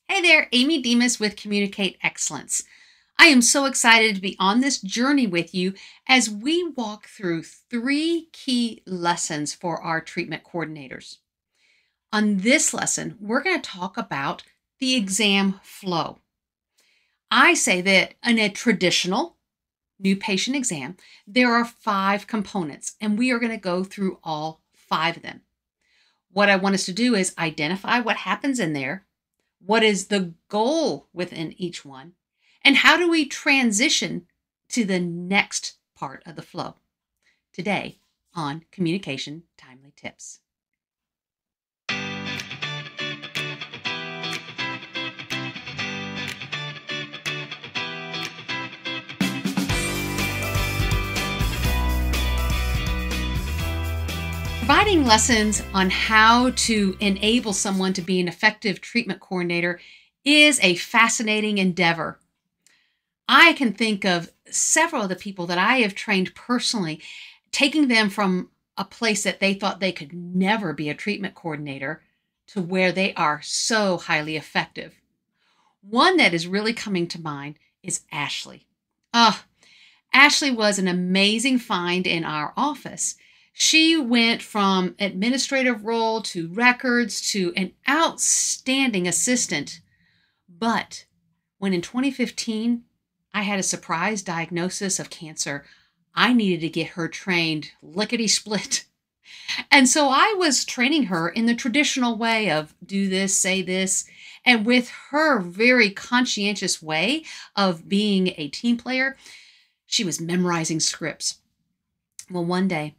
Hey there, Amy Demas with Communicate Excellence. I am so excited to be on this journey with you as we walk through three key lessons for our treatment coordinators. On this lesson, we're going to talk about the exam flow. I say that in a traditional new patient exam, there are 5 components, and we are going to go through all 5 of them. What I want us to do is identify what happens in there. What is the goal within each one? And how do we transition to the next part of the flow? Today on Communication Timely Tips. Providing lessons on how to enable someone to be an effective treatment coordinator is a fascinating endeavor. I can think of several of the people that I have trained personally, taking them from a place that they thought they could never be a treatment coordinator to where they are so highly effective. One that is really coming to mind is Ashley. Ashley was an amazing find in our office. She went from administrative role to records to an outstanding assistant. But when in 2015, I had a surprise diagnosis of cancer, I needed to get her trained lickety-split. And so I was training her in the traditional way of do this, say this, and with her very conscientious way of being a team player, she was memorizing scripts. Well, one day,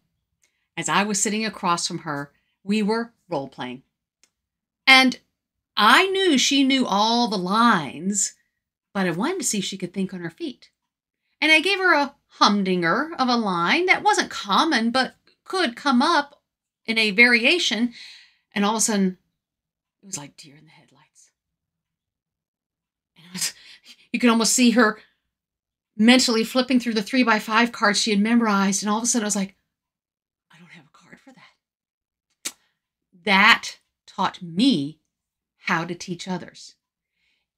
as I was sitting across from her, we were role-playing. And I knew she knew all the lines, but I wanted to see if she could think on her feet. And I gave her a humdinger of a line that wasn't common, but could come up in a variation. And all of a sudden, it was like deer in the headlights. And you could almost see her mentally flipping through the 3x5 cards she had memorized. And all of a sudden, I was like, I don't have a card for that. That taught me how to teach others.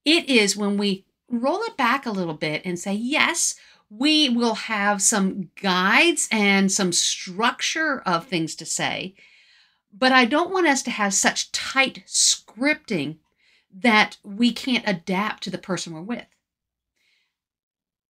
It is when we roll it back a little bit and say, yes, we will have some guides and some structure of things to say, but I don't want us to have such tight scripting that we can't adapt to the person we're with.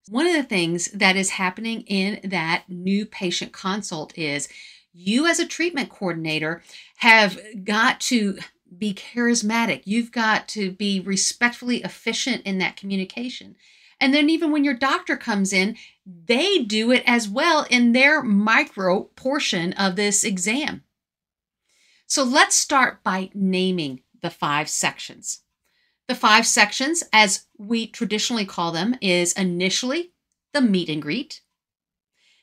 One of the things that is happening in that new patient consult is you as a treatment coordinator have got to be charismatic. You've got to be respectfully efficient in that communication. And then even when your doctor comes in, they do it as well in their micro portion of this exam. So let's start by naming the 5 sections. The 5 sections, as we traditionally call them, is initially the meet and greet.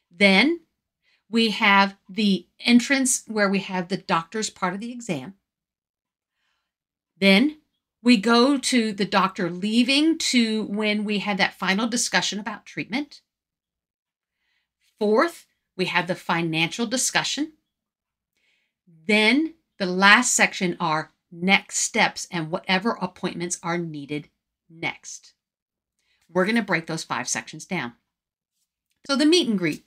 Then we have the entrance where we have the doctor's part of the exam. Then we go to the doctor leaving to when we had that final discussion about treatment. 4th, we have the financial discussion. Then the last section are next steps and whatever appointments are needed next. We're going to break those 5 sections down. So the meet and greet.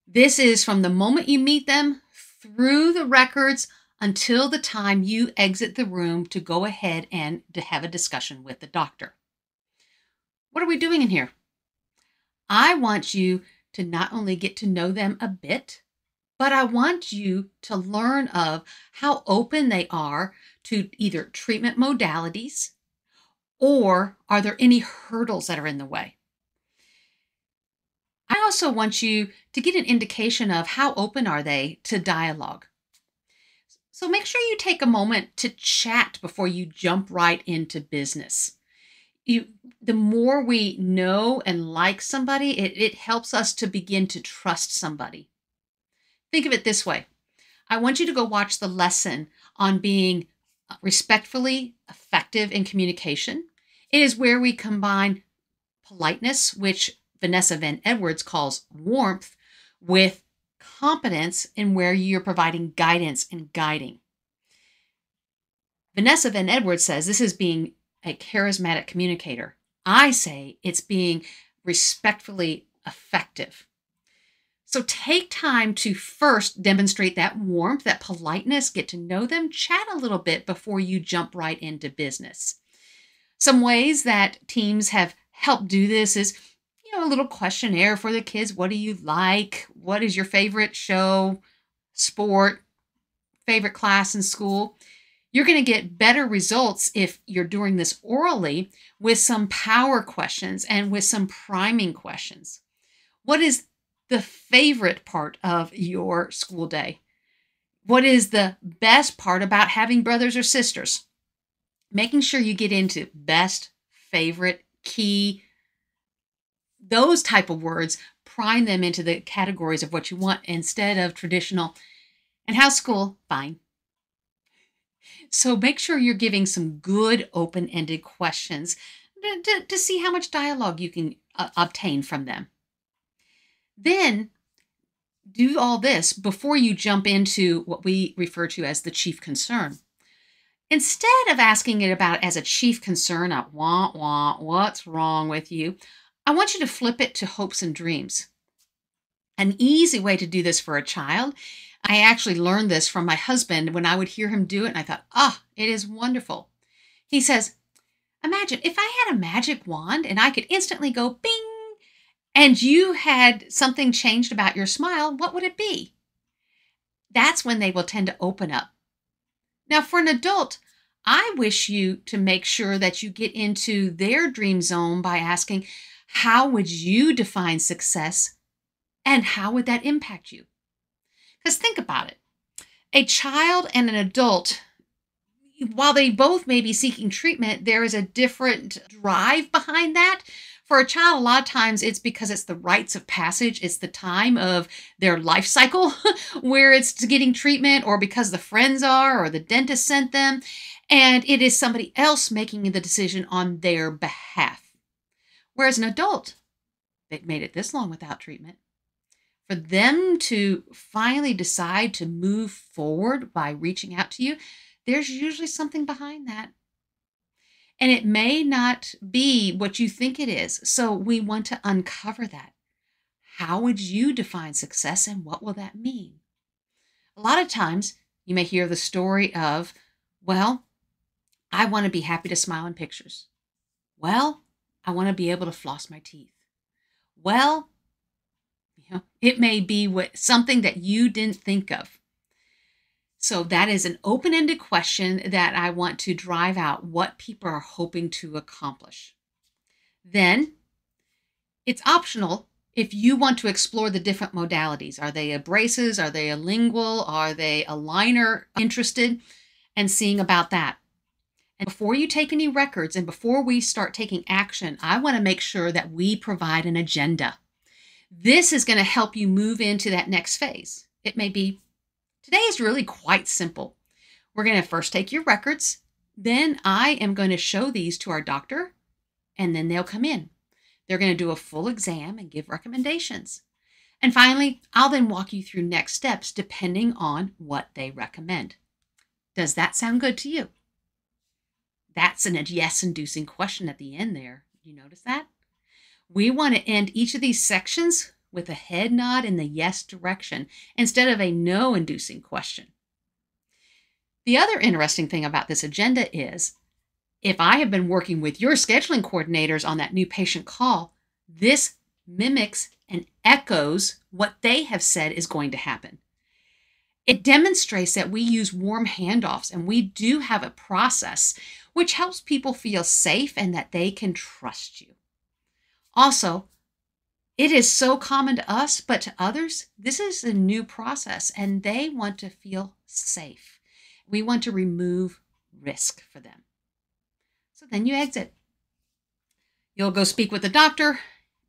This is from the moment you meet them through the records until the time you exit the room to go ahead and to have a discussion with the doctor. What are we doing in here? I want you to not only get to know them a bit, but I want you to learn of how open they are to either treatment modalities or are there any hurdles that are in the way. I also want you to get an indication of how open are they to dialogue. So make sure you take a moment to chat before you jump right into business. The more we know and like somebody, it helps us to begin to trust somebody. Think of it this way. I want you to go watch the lesson on being respectfully effective in communication. It is where we combine politeness, which Vanessa Van Edwards calls warmth, with competence in where you're providing guidance and guiding. Vanessa Van Edwards says this is being a charismatic communicator. I say it's being respectfully effective. So take time to first demonstrate that warmth, that politeness, get to know them, chat a little bit before you jump right into business. Some ways that teams have helped do this is, a little questionnaire for the kids. What do you like? What is your favorite show, sport, favorite class in school? You're going to get better results if you're doing this orally with some power questions and with some priming questions. What is the favorite part of your school day? What is the best part about having brothers or sisters? Making sure you get into best, favorite, key, those type of words, prime them into the categories of what you want instead of traditional, and how's school? Fine. So make sure you're giving some good open-ended questions to see how much dialogue you can obtain from them. Then do all this before you jump into what we refer to as the chief concern. Instead of asking it about as a chief concern, what's wrong with you? I want you to flip it to hopes and dreams. An easy way to do this for a child, I actually learned this from my husband when I would hear him do it, and I thought, it is wonderful. He says, imagine if I had a magic wand and I could instantly go bing, and you had something changed about your smile, what would it be? That's when they will tend to open up. Now, for an adult, I wish you to make sure that you get into their dream zone by asking, how would you define success and how would that impact you? Because think about it. A child and an adult, while they both may be seeking treatment, there is a different drive behind that. For a child, a lot of times it's because it's the rites of passage. It's the time of their life cycle where it's getting treatment, or because the friends are or the dentist sent them. And it is somebody else making the decision on their behalf. Whereas an adult, they've made it this long without treatment. For them to finally decide to move forward by reaching out to you, there's usually something behind that. And it may not be what you think it is. So we want to uncover that. How would you define success and what will that mean? A lot of times you may hear the story of, well, I want to be happy to smile in pictures. Well, I want to be able to floss my teeth. Well, it may be something that you didn't think of. So that is an open-ended question that I want to drive out what people are hoping to accomplish. Then it's optional if you want to explore the different modalities. Are they a braces? Are they a lingual? Are they a liner interested? And seeing about that. And before you take any records and before we start taking action, I want to make sure that we provide an agenda. This is going to help you move into that next phase. It may be, today is really quite simple. We're going to first take your records. Then I am going to show these to our doctor, and then they'll come in. They're going to do a full exam and give recommendations. And finally, I'll then walk you through next steps depending on what they recommend. Does that sound good to you? That's a yes-inducing question at the end there. You notice that? We want to end each of these sections with a head nod in the yes direction instead of a no-inducing question. The other interesting thing about this agenda is, if I have been working with your scheduling coordinators on that new patient call, this mimics and echoes what they have said is going to happen. It demonstrates that we use warm handoffs and we do have a process which helps people feel safe and that they can trust you. Also, it is so common to us, but to others, this is a new process and they want to feel safe. We want to remove risk for them. So then you exit. You'll go speak with the doctor.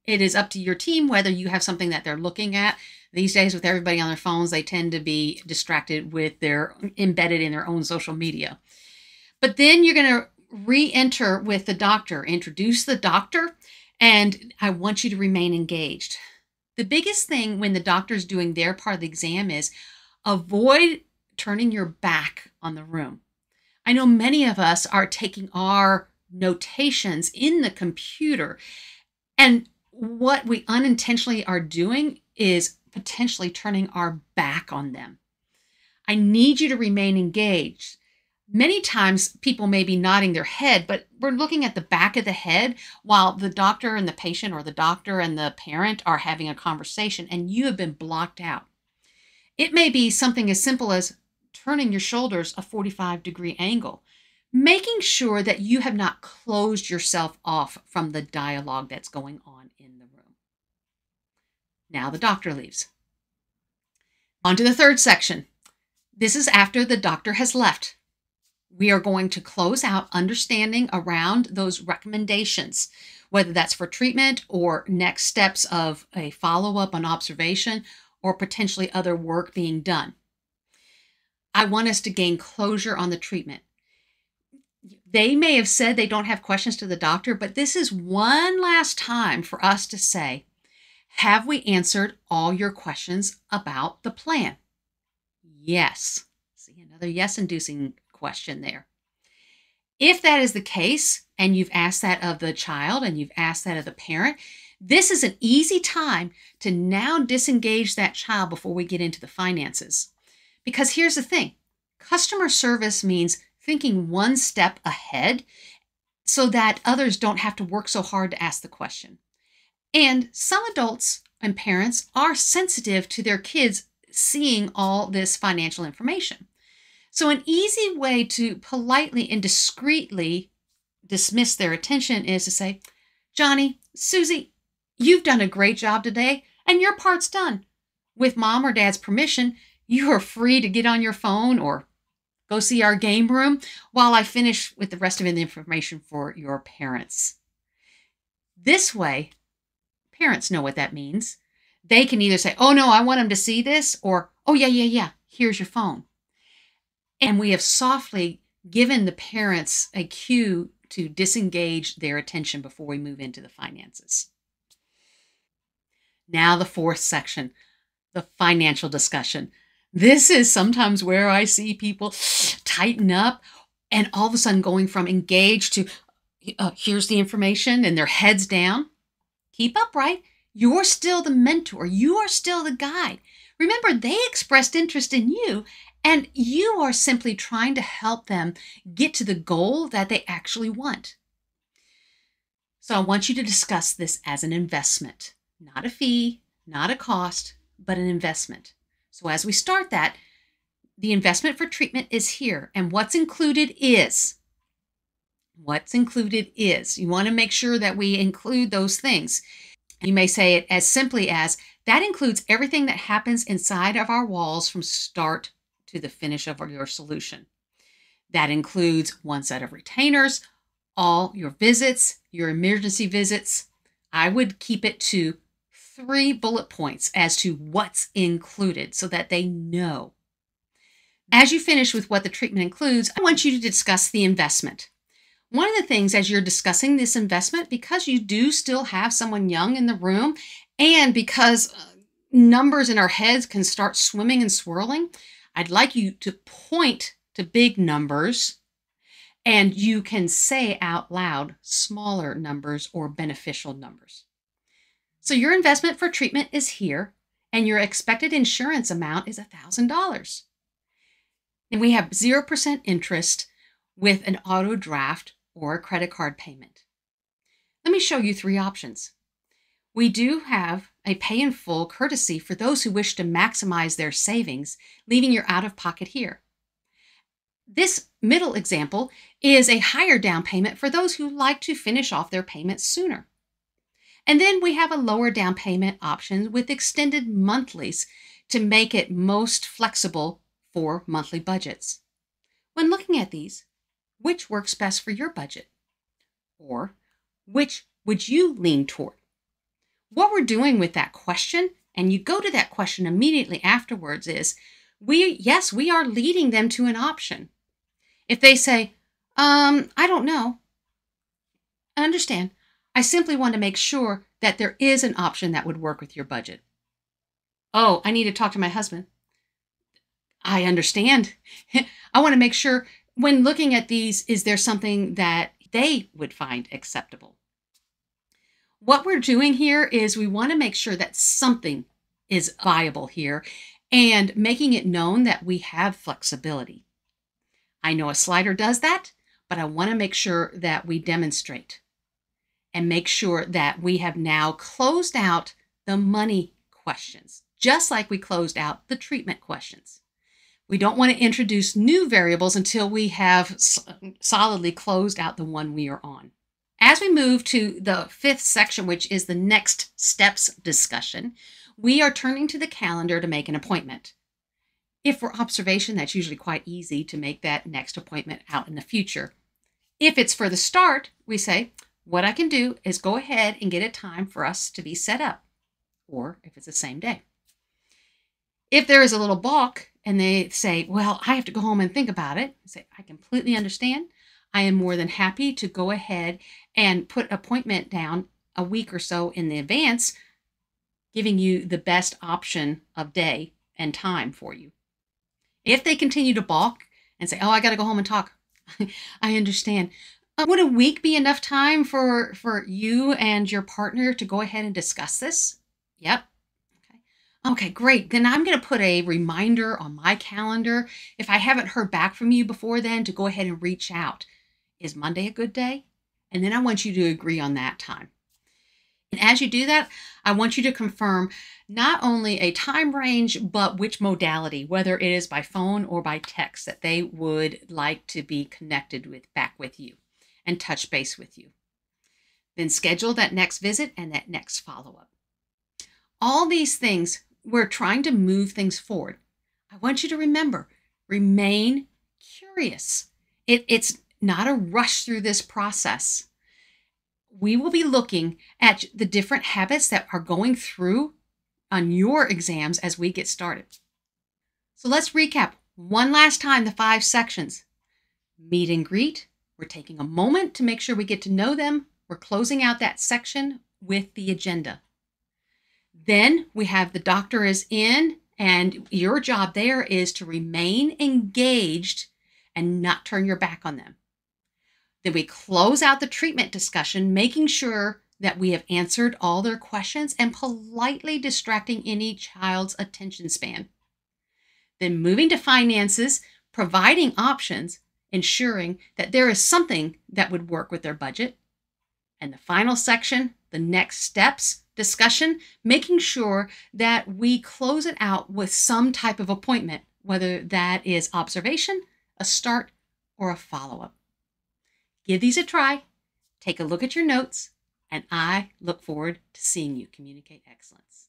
It is up to your team whether you have something that they're looking at. These days with everybody on their phones, they tend to be distracted with embedded in their own social media. But then you're going to re-enter with the doctor, introduce the doctor, and I want you to remain engaged. The biggest thing when the doctor's doing their part of the exam is avoid turning your back on the room. I know many of us are taking our notations in the computer. And what we unintentionally are doing is potentially turning our back on them. I need you to remain engaged. Many times people may be nodding their head, but we're looking at the back of the head while the doctor and the patient or the doctor and the parent are having a conversation, and you have been blocked out. It may be something as simple as turning your shoulders a 45-degree angle, making sure that you have not closed yourself off from the dialogue that's going on in the room. Now the doctor leaves. On to the third section. This is after the doctor has left. We are going to close out understanding around those recommendations, whether that's for treatment or next steps of a follow-up on observation or potentially other work being done. I want us to gain closure on the treatment. They may have said they don't have questions to the doctor, but this is one last time for us to say, have we answered all your questions about the plan? Yes. See, another yes-inducing question there. If that is the case, and you've asked that of the child and you've asked that of the parent, this is an easy time to now disengage that child before we get into the finances. Because here's the thing, customer service means thinking one step ahead so that others don't have to work so hard to ask the question. And some adults and parents are sensitive to their kids seeing all this financial information. So an easy way to politely and discreetly dismiss their attention is to say, Johnny, Susie, you've done a great job today and your part's done. With mom or dad's permission, you are free to get on your phone or go see our game room while I finish with the rest of the information for your parents. This way, parents know what that means. They can either say, oh no, I want them to see this, or, oh yeah, here's your phone. And we have softly given the parents a cue to disengage their attention before we move into the finances. Now the fourth section, the financial discussion. This is sometimes where I see people tighten up and all of a sudden going from engaged to here's the information and their heads down. Keep up, right? You're still the mentor. You are still the guide. Remember, they expressed interest in you, and you are simply trying to help them get to the goal that they actually want. So I want you to discuss this as an investment, not a fee, not a cost, but an investment. So as we start that, the investment for treatment is here, and what's included is. You want to make sure that we include those things. You may say it as simply as, that includes everything that happens inside of our walls from start to the finish of your solution. That includes one set of retainers, all your visits, your emergency visits. I would keep it to 3 bullet points as to what's included so that they know. As you finish with what the treatment includes, I want you to discuss the investment. One of the things as you're discussing this investment, because you do still have someone young in the room, and because numbers in our heads can start swimming and swirling, I'd like you to point to big numbers, and you can say out loud smaller numbers or beneficial numbers. So your investment for treatment is here, and your expected insurance amount is $1,000. And we have 0% interest with an auto draft or a credit card payment. Let me show you 3 options. We do have a pay in full courtesy for those who wish to maximize their savings, leaving your out-of-pocket here. This middle example is a higher down payment for those who like to finish off their payments sooner. And then we have a lower down payment option with extended monthlies to make it most flexible for monthly budgets. When looking at these, which works best for your budget? Or which would you lean toward? What we're doing with that question, and you go to that question immediately afterwards, is we are leading them to an option. If they say, I don't know, I understand. I simply want to make sure that there is an option that would work with your budget. Oh, I need to talk to my husband. I understand. I want to make sure when looking at these, is there something that they would find acceptable. What we're doing here is we want to make sure that something is viable here and making it known that we have flexibility. I know a slider does that, but I want to make sure that we demonstrate and make sure that we have now closed out the money questions, just like we closed out the treatment questions. We don't want to introduce new variables until we have solidly closed out the one we are on. As we move to the fifth section, which is the next steps discussion, we are turning to the calendar to make an appointment. If for observation, that's usually quite easy to make that next appointment out in the future. If it's for the start, we say, what I can do is go ahead and get a time for us to be set up, or if it's the same day. If there is a little balk and they say, well, I have to go home and think about it, I say, I completely understand. I am more than happy to go ahead and put an appointment down a week or so in the advance, giving you the best option of day and time for you. If they continue to balk and say, oh, I got to go home and talk, I understand. Would a week be enough time for you and your partner to go ahead and discuss this? Yep. Okay, great. Then I'm going to put a reminder on my calendar, if I haven't heard back from you before then, to go ahead and reach out. Is Monday a good day? And then I want you to agree on that time. And as you do that, I want you to confirm not only a time range, but which modality, whether it is by phone or by text, that they would like to be connected back with you and touch base with you. Then schedule that next visit and that next follow-up. All these things, we're trying to move things forward. I want you to remember, remain curious. It's not a rush through this process. We will be looking at the different habits that are going through on your exams as we get started. So let's recap one last time the 5 sections. Meet and greet. We're taking a moment to make sure we get to know them. We're closing out that section with the agenda. Then we have the doctor is in, and your job there is to remain engaged and not turn your back on them. Then we close out the treatment discussion, making sure that we have answered all their questions and politely distracting any child's attention span. Then moving to finances, providing options, ensuring that there is something that would work with their budget. And the final section, the next steps discussion, making sure that we close it out with some type of appointment, whether that is observation, a start, or a follow-up. Give these a try, take a look at your notes, and I look forward to seeing you communicate excellence.